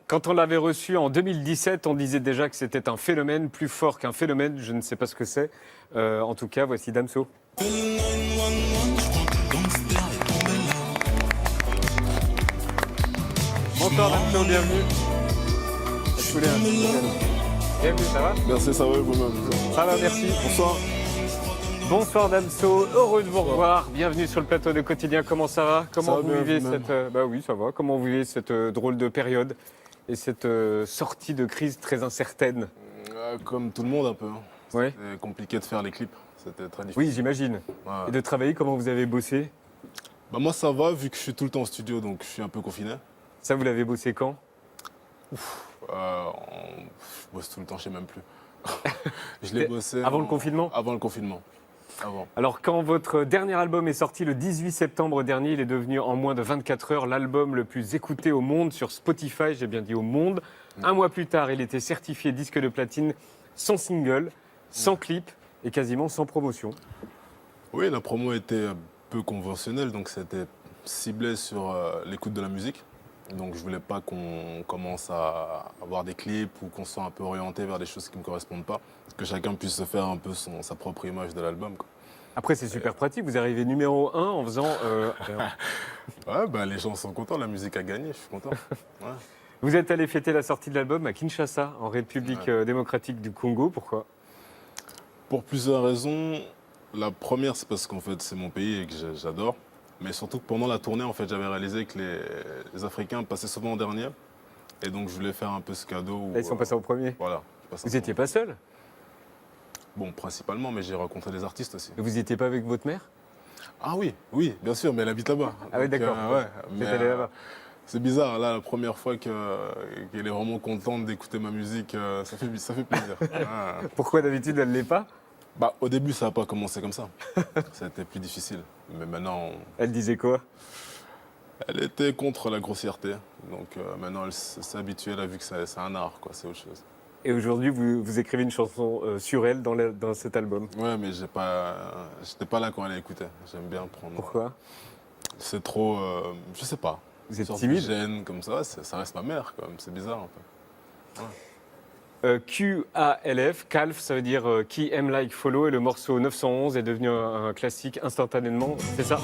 Quand on l'avait reçu en 2017, on disait déjà que c'était un phénomène plus fort qu'un phénomène. Je ne sais pas ce que c'est. En tout cas, voici Damso. Bonsoir Damso, bienvenue. Bienvenue, ça va? Merci, ça va et vous-même? Ça va, merci. Bonsoir. Bonsoir Damso, heureux de vous revoir. Bienvenue sur le plateau de Quotidien. Comment ça va? Comment Ça va vous bien, vivez vous-même? cette Bah oui, ça va. Comment vous vivez cette drôle de période et cette sortie de crise très incertaine? Comme tout le monde un peu. Hein. Ouais. C'était compliqué de faire les clips. C'était très difficile. Oui, j'imagine. Ouais. Et de travailler, comment vous avez bossé? Bah, moi, ça va vu que je suis tout le temps en studio, donc je suis un peu confiné. Ça, vous l'avez bossé quand? Je bosse tout le temps, je sais même plus. Je l'ai bossé avant le confinement? Avant le confinement. Avant. Alors, quand votre dernier album est sorti le 18 septembre dernier, il est devenu en moins de 24 heures l'album le plus écouté au monde sur Spotify, j'ai bien dit au monde. Un mois plus tard, il était certifié disque de platine sans single, sans clip et quasiment sans promotion. Oui, la promo était un peu conventionnelle, donc c'était ciblé sur l'écoute de la musique. Donc je voulais pas qu'on commence à avoir des clips ou qu'on soit un peu orienté vers des choses qui ne me correspondent pas. Que chacun puisse se faire un peu sa propre image de l'album. Après, c'est super pratique, vous arrivez numéro 1 en faisant... Ouais, bah, les gens sont contents, la musique a gagné, je suis content. Ouais. Vous êtes allé fêter la sortie de l'album à Kinshasa, en République démocratique du Congo. Pourquoi? Pour plusieurs raisons. La première, c'est parce qu'en fait, c'est mon pays et que j'adore. Mais surtout que pendant la tournée, en fait, j'avais réalisé que les Africains passaient souvent en dernier. Et donc, je voulais faire un peu ce cadeau. Où, Là, ils sont passés en premier. Voilà. Vous n'étiez pas seul? Bon, principalement, mais j'ai rencontré des artistes aussi. Vous n'étiez pas avec votre mère? Ah oui, oui, bien sûr, mais elle habite là-bas. Ah oui, d'accord. Ouais, Vous êtes allé là-bas. C'est bizarre, là, la première fois qu'elle est vraiment contente d'écouter ma musique, ça fait plaisir. Ah. Pourquoi d'habitude elle ne l'est pas? Bah, au début, ça n'a pas commencé comme ça. Ça a été plus difficile. Mais maintenant, Elle disait quoi? elle était contre la grossièreté. Donc maintenant, elle s'est habituée, elle a vu que c'est un art, quoi, c'est autre chose. Et aujourd'hui, vous écrivez une chanson sur elle dans cet album. Ouais, mais j'étais pas là quand elle écoutait. J'aime bien prendre. Pourquoi? C'est trop, je sais pas. Vous êtes Une sorte timide? de gêne comme ça, ça reste ma mère, quand même. C'est bizarre un peu. Ouais. QALF, CALF, ça veut dire qui aime, like, follow, et le morceau 911 est devenu un classique instantanément, c'est ça?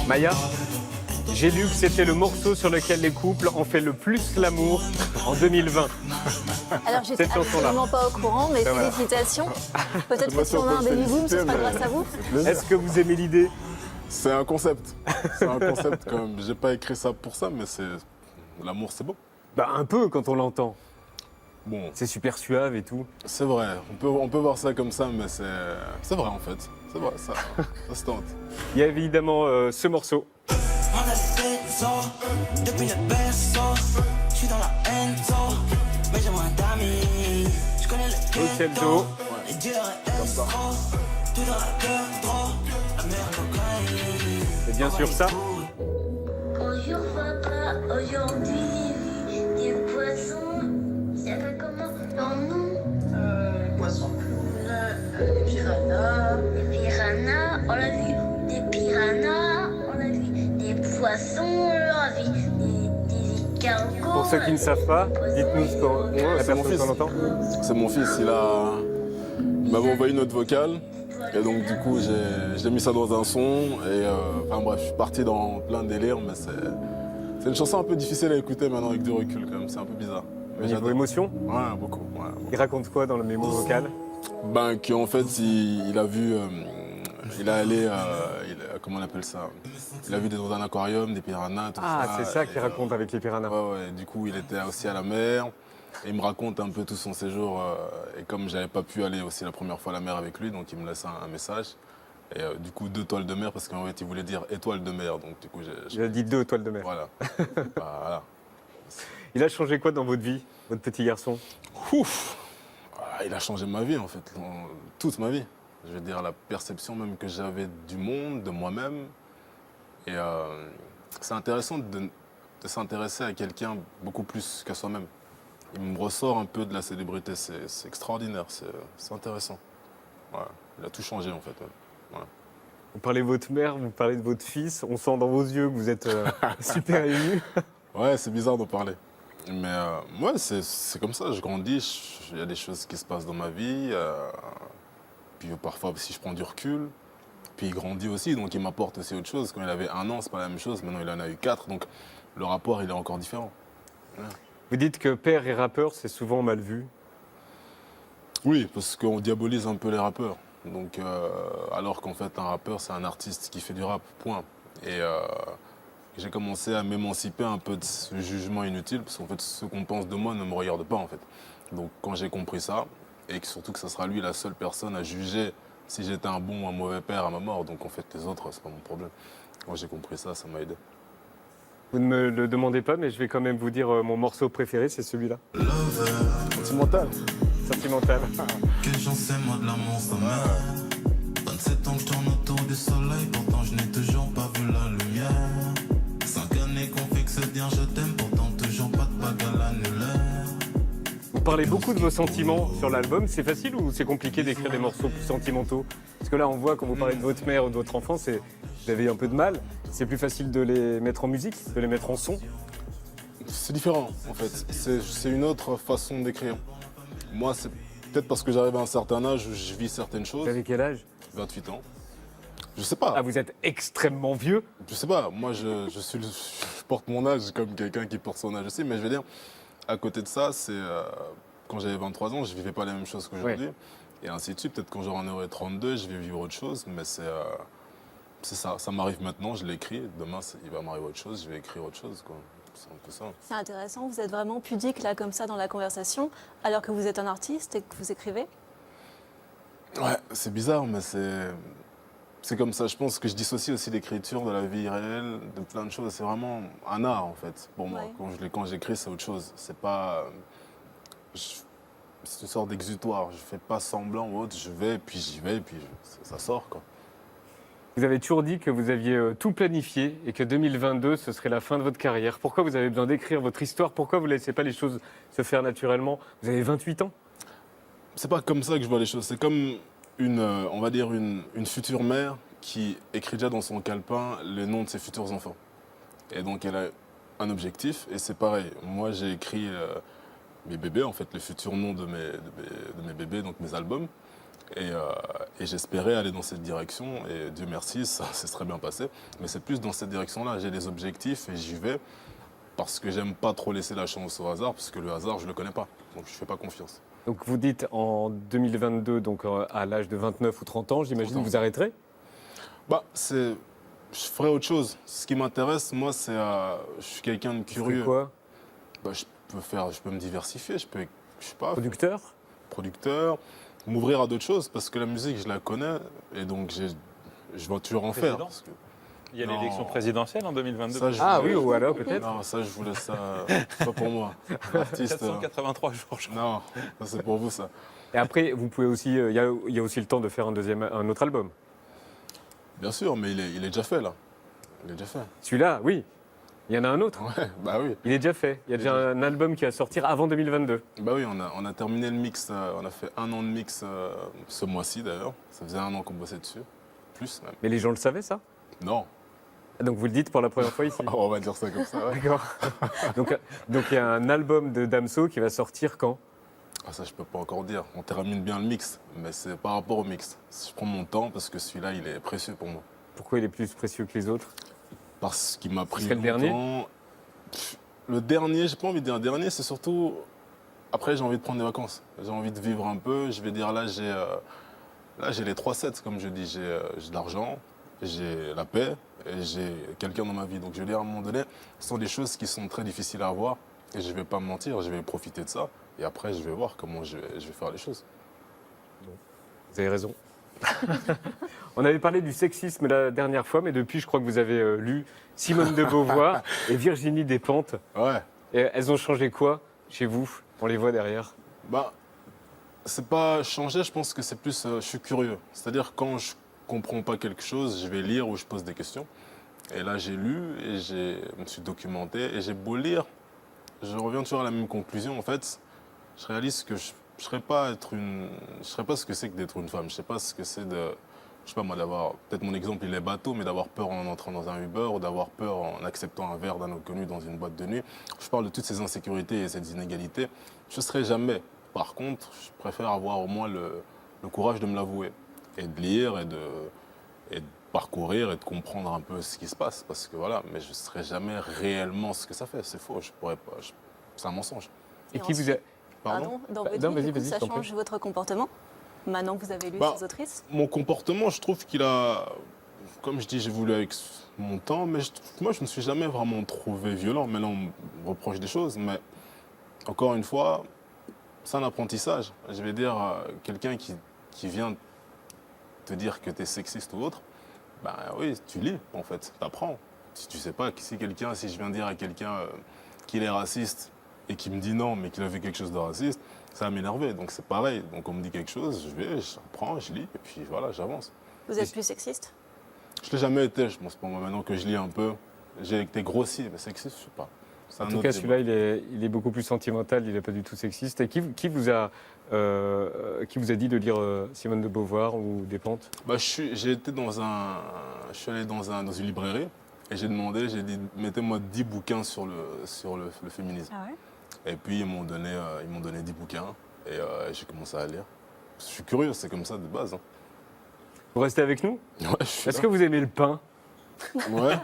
Maya, j'ai lu que c'était le morceau sur lequel les couples ont fait le plus l'amour en 2020. Alors, j'étais Cette chanson-là. absolument pas au courant, mais voilà. félicitations. Peut-être que si on a un baby-boom, ce sera grâce à vous. Est-ce que vous aimez l'idée? C'est un concept. C'est un concept quand même. J'ai pas écrit ça pour ça, mais l'amour, c'est beau. Bah un peu quand on l'entend. Bon, C'est super suave et tout. c'est vrai. On peut voir ça comme ça, mais c'est vrai en fait. C'est vrai, ça se tente. Il y a évidemment ce morceau. On a fait ça depuis le berceau. Je suis dans la haine, mais j'ai moins d'amis. Je connais le Hôtel ghetto, d'eau. les dealers escrocs. Tout dans la gueule, trop, la merde cocaïne. C'est bien sûr ça. Bonjour papa, aujourd'hui j'ai vu des poissons. Ça fait comment leur nom? Les poissons. Les piranhas. Des piranhas, on l'a vu. Des piranhas, on l'a vu. Des poissons, on l'a vu. Des escargots. Pour ceux qui ne savent pas, dites-nous ce qu'on la c'est mon personne fils. qu'on entend. C'est mon fils, il m'avait envoyé une note vocale. Et donc du coup, j'ai mis ça dans un son. Et enfin bref, je suis parti dans plein de délires, mais c'est une chanson un peu difficile à écouter maintenant avec du recul quand même. C'est un peu bizarre. Au Mais niveau j'adore. émotion, Ouais, beaucoup. Ouais, beaucoup. il raconte quoi dans le mémo vocal? Ben, qu'en fait, il a vu, il est allé, comment on appelle ça? Il a vu dans un aquarium, des piranhas, tout ça. Ah, c'est ça et, qu'il raconte avec les piranhas. Ouais, du coup, il était aussi à la mer. Et il me raconte un peu tout son séjour. Et comme j'avais pas pu aller aussi la première fois à la mer avec lui, donc il me laisse un message. Et du coup, 2 toiles de mer, parce qu'en fait, il voulait dire étoile de mer. Donc du coup, Il a dit 2 toiles de mer. Voilà. Voilà. Il a changé quoi dans votre vie, votre petit garçon? Ouf. Ah, il a changé ma vie, en fait. Toute ma vie. Je veux dire, la perception même que j'avais du monde, de moi-même. Et c'est intéressant de s'intéresser à quelqu'un beaucoup plus qu'à soi-même. il me ressort un peu de la célébrité. C'est extraordinaire, c'est intéressant. Ouais, il a tout changé en fait. Ouais. Vous parlez de votre mère, vous parlez de votre fils. On sent dans vos yeux que vous êtes super ému. Ouais, c'est bizarre d'en parler. Mais ouais, c'est comme ça, je grandis, il y a des choses qui se passent dans ma vie. Puis parfois, si je prends du recul, puis il grandit aussi, donc il m'apporte aussi autre chose. Quand il avait 1 an, c'est pas la même chose, maintenant il en a eu 4, donc le rapport, il est encore différent. Ouais. Vous dites que père et rappeur, c'est souvent mal vu. Oui, parce qu'on diabolise un peu les rappeurs. Donc, alors qu'en fait, un rappeur, c'est un artiste qui fait du rap, point. Et j'ai commencé à m'émanciper un peu de ce jugement inutile, parce qu'en fait, ce qu'on pense de moi ne me regarde pas, en fait. Donc, quand j'ai compris ça, et que surtout que ce sera lui la seule personne à juger si j'étais un bon ou un mauvais père à ma mort, donc en fait, les autres, c'est pas mon problème. Quand j'ai compris ça, ça m'a aidé. Vous ne me le demandez pas, mais je vais quand même vous dire mon morceau préféré, c'est celui-là. Sentimental. Sentimental. Que j'en sais, moi de l'amour, ça m'aide. 27 ans, je tourne autour du soleil, pourtant je n'ai toujours pas vu la lumière. 5 années qu'on fait que se dire je t'aime, pourtant toujours pas de bague à l'annulaire. Vous parlez beaucoup de vos sentiments sur l'album. C'est facile ou c'est compliqué d'écrire des morceaux plus sentimentaux? Parce que là, on voit quand vous parlez de votre mère ou de votre enfant, vous avez un peu de mal. C'est plus facile de les mettre en musique, de les mettre en son. C'est différent, en fait. C'est une autre façon d'écrire. Moi, c'est peut-être parce que j'arrive à un certain âge où je vis certaines choses. Vous avez quel âge? 28 ans. Je sais pas. Ah, vous êtes extrêmement vieux. Je sais pas. Moi, je porte mon âge comme quelqu'un qui porte son âge aussi. Mais je veux dire, à côté de ça, quand j'avais 23 ans, je vivais pas les mêmes choses qu'aujourd'hui. Ouais. Et ainsi de suite. Peut-être quand j'en aurai 32, je vais vivre autre chose. Mais c'est ça. Ça m'arrive maintenant, je l'écris. Demain, il va m'arriver autre chose, je vais écrire autre chose, quoi. C'est un peu ça. C'est intéressant, vous êtes vraiment pudique là comme ça dans la conversation, alors que vous êtes un artiste et que vous écrivez. Ouais, c'est bizarre, mais c'est comme ça. Je pense que je dissocie aussi l'écriture de la vie réelle, de plein de choses. C'est vraiment un art, en fait, pour moi. Ouais. Quand j'écris, c'est autre chose. C'est pas... C'est une sorte d'exutoire. Je fais pas semblant ou autre. Je vais, puis j'y vais, puis ça sort, quoi. Vous avez toujours dit que vous aviez tout planifié et que 2022, ce serait la fin de votre carrière. Pourquoi vous avez besoin d'écrire votre histoire? Pourquoi vous ne laissez pas les choses se faire naturellement? Vous avez 28 ans. C'est pas comme ça que je vois les choses. C'est comme on va dire une future mère qui écrit déjà dans son calepin les noms de ses futurs enfants. Et donc elle a un objectif et c'est pareil. Moi j'ai écrit mes bébés, en fait, les futurs noms de mes bébés, donc mes albums. Et j'espérais aller dans cette direction et Dieu merci, ça s'est très bien passé. Mais c'est plus dans cette direction-là. J'ai des objectifs et j'y vais parce que j'aime pas trop laisser la chance au hasard parce que le hasard je le connais pas. Donc je fais pas confiance. Donc vous dites en 2022, donc à l'âge de 29 ou 30 ans, j'imagine 30 que ans. vous arrêterez? Je ferai autre chose. Ce qui m'intéresse, moi, c'est je suis quelqu'un de Vous ferez curieux. quoi? Je peux me diversifier. Je sais pas, Producteur? producteur, m'ouvrir à d'autres choses parce que la musique, je la connais et donc je vais toujours en faire. Président. parce que- Il y a Non. l'élection présidentielle en 2022. Ça, je Ah voulais- oui, ou alors peut-être. Non, ça, je voulais ça. C'est pas pour moi. L'artiste. 483 jours, je crois. Non, ça c'est pour vous ça. Et après, vous pouvez aussi, il y a aussi le temps de faire un autre album. Bien sûr, mais il est déjà fait là. Il est déjà fait. Celui-là, oui. Il y en a un autre. Ouais, bah oui. Il est déjà fait. Il y a déjà un album qui va sortir avant 2022. Bah oui, on a terminé le mix. On a fait 1 an de mix ce mois-ci d'ailleurs. Ça faisait 1 an qu'on bossait dessus. Plus même. Mais les gens le savaient, ça? Non. Donc vous le dites pour la première fois ici. On va dire ça comme ça, ouais. D'accord. Donc il y a un album de Damso qui va sortir quand? Ah, ça, je peux pas encore dire. On termine bien le mix, mais c'est par rapport au mix. Je prends mon temps parce que celui-là, il est précieux pour moi. Pourquoi il est plus précieux que les autres? Parce qu'il m'a pris serait le dernier longtemps. Le dernier, j'ai pas envie de dire dernier, c'est surtout... Après, j'ai envie de prendre des vacances. J'ai envie de vivre un peu. Je vais dire, là, j'ai les 3 sets, comme je dis. J'ai de l'argent, j'ai la paix et j'ai quelqu'un dans ma vie. Donc, je veux dire, à un moment donné, ce sont des choses qui sont très difficiles à avoir. Et je vais pas me mentir, je vais profiter de ça. Et après, je vais voir comment je vais faire les choses. Vous avez raison. On avait parlé du sexisme la dernière fois, mais depuis, je crois que vous avez lu Simone de Beauvoir et Virginie Despentes. Ouais. Et elles ont changé quoi chez vous? On les voit derrière. Bah, c'est pas changer, je pense que c'est plus, je suis curieux. C'est-à-dire quand je comprends pas quelque chose, je vais lire ou je pose des questions. Et là, j'ai lu et je me suis documenté et j'ai beau lire, je reviens toujours à la même conclusion. En fait, je réalise que je ne serais pas ce que c'est que d'être une femme. Je ne sais pas ce que c'est de, je sais pas moi, d'avoir, peut-être mon exemple il est bateau, mais d'avoir peur en entrant dans un Uber ou d'avoir peur en acceptant un verre d'un inconnu dans une boîte de nuit. Je parle de toutes ces insécurités et ces inégalités. Je ne serai jamais. Par contre, je préfère avoir au moins le courage de me l'avouer et de lire et de parcourir et de comprendre un peu ce qui se passe. Parce que voilà, mais je ne serai jamais réellement ce que ça fait. C'est faux, je pourrais pas. C'est un mensonge. Et qui vous a... Pardon, dans votre Non, vie, vas-y, du coup, vas-y, ça je t'en prie. change votre comportement. Maintenant que vous avez lu Bah, ces autrices. Mon comportement, je trouve qu'il a, comme je dis, j'ai voulu avec mon temps, mais moi, je ne me suis jamais vraiment trouvé violent. Maintenant, on me reproche des choses, mais encore une fois, c'est un apprentissage. Je vais dire, quelqu'un qui vient te dire que tu es sexiste ou autre, ben oui, tu lis, en fait, tu apprends. Si tu sais pas, si je viens dire à quelqu'un qu'il est raciste et qu'il me dit non, mais qu'il a fait quelque chose de raciste, ça va m'énerver. Donc c'est pareil. Donc on me dit quelque chose, j'apprends, je lis, et puis voilà, j'avance. Vous êtes plus sexiste? Je ne l'ai jamais été, je pense pas. Moi, maintenant que je lis un peu, j'ai été grossi, mais sexiste, je sais pas. C'est En un tout autre cas, débat. celui-là, il est beaucoup plus sentimental, il n'est pas du tout sexiste. Et qui vous a dit de lire Simone de Beauvoir ou Despentes? Bah, je suis allé dans une librairie et j'ai dit, mettez-moi 10 bouquins sur le féminisme. Ah ouais? Et puis ils m'ont donné 10 bouquins et j'ai commencé à lire. Je suis curieux, c'est comme ça de base. Hein. Vous restez avec nous? Ouais, je suis Est-ce là. que vous aimez le pain? Ouais.